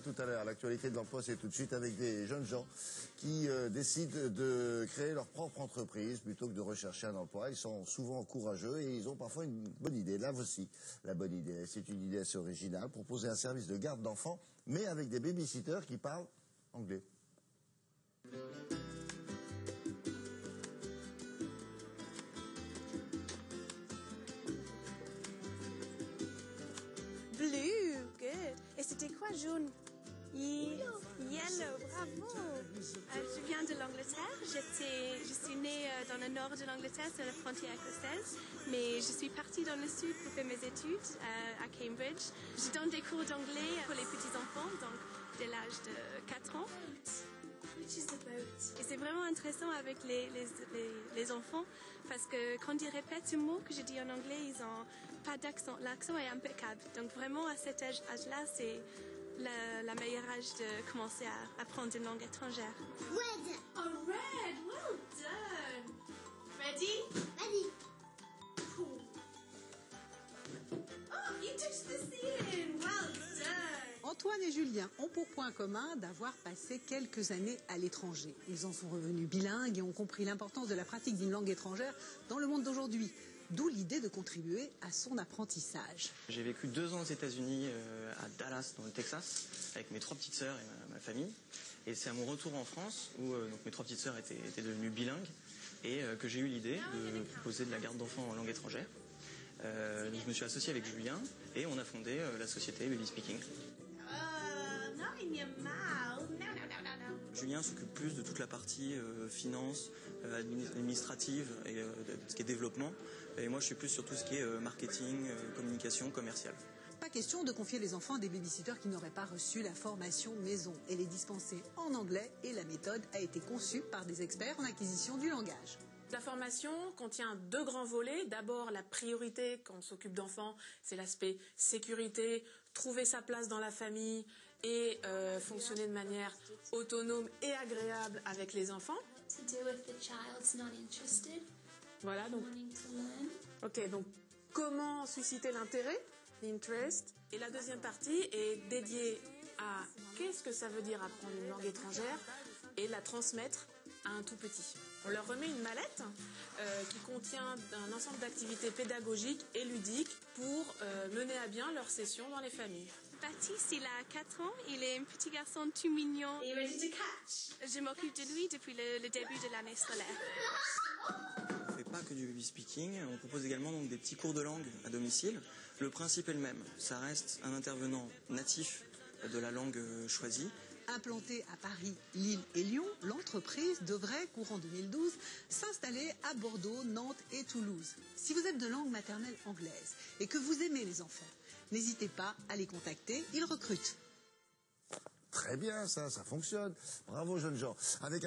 Tout à l'heure, l'actualité de l'emploi, c'est tout de suite avec des jeunes gens qui décident de créer leur propre entreprise plutôt que de rechercher un emploi. Ils sont souvent courageux et ils ont parfois une bonne idée. Là voici la bonne idée. C'est une idée assez originale, proposer un service de garde d'enfants, mais avec des babysitters qui parlent anglais. Blue, good. Et c'était quoi jaune? Yellow, bravo. Je viens de l'Angleterre. Je suis née dans le nord de l'Angleterre, sur la frontière écossaise. Mais je suis partie dans le sud pour faire mes études à Cambridge. Je donne des cours d'anglais pour les petits-enfants, donc dès l'âge de 4 ans. Et c'est vraiment intéressant avec les enfants parce que quand ils répètent ce mot que je dis en anglais, ils n'ont pas d'accent. L'accent est impeccable. Donc vraiment à cet âge-là, c'est la meilleure âge de commencer à apprendre une langue étrangère. Red! Oh, red! Well done! Ready? Ready. Cool. Oh, you touched the ceiling! Well done! Antoine et Julien ont pour point commun d'avoir passé quelques années à l'étranger. Ils en sont revenus bilingues et ont compris l'importance de la pratique d'une langue étrangère dans le monde d'aujourd'hui. D'où l'idée de contribuer à son apprentissage. J'ai vécu 2 ans aux États-Unis, à Dallas, dans le Texas, avec mes 3 petites sœurs et ma famille. Et c'est à mon retour en France, où donc mes 3 petites sœurs étaient devenues bilingues, et que j'ai eu l'idée de proposer de la garde d'enfants en langue étrangère. Donc je me suis associé avec Julien, et on a fondé la société Baby Speaking. Not in your mouth. No. Julien s'occupe plus de toute la partie finance, administrative et de ce qui est développement. Et moi, je suis plus sur tout ce qui est marketing, communication, commerciale. Pas question de confier les enfants à des babysitters qui n'auraient pas reçu la formation maison. Elle est dispensée en anglais et la méthode a été conçue par des experts en acquisition du langage. La formation contient 2 grands volets. D'abord, la priorité quand on s'occupe d'enfants, c'est l'aspect sécurité, trouver sa place dans la famille et fonctionner de manière autonome et agréable avec les enfants. To do if the child's not interested, Voilà, donc, wanting to learn. ok, donc comment susciter l'intérêt, l'interest. Et la deuxième partie est dédiée à qu'est-ce que ça veut dire apprendre une langue étrangère et la transmettre à un tout petit. On leur remet une mallette qui contient un ensemble d'activités pédagogiques et ludiques pour mener à bien leur session dans les familles. Baptiste, il a 4 ans, il est un petit garçon tout mignon. Are you ready to catch? Je m'occupe de lui depuis le début de l'année scolaire. On ne fait pas que du baby speaking, on propose également donc des petits cours de langue à domicile. Le principe est le même, ça reste un intervenant natif de la langue choisie. Implantée à Paris, Lille et Lyon, l'entreprise devrait, courant 2012, s'installer à Bordeaux, Nantes et Toulouse. Si vous êtes de langue maternelle anglaise et que vous aimez les enfants, n'hésitez pas à les contacter, ils recrutent. Très bien, ça fonctionne. Bravo, jeunes gens. Avec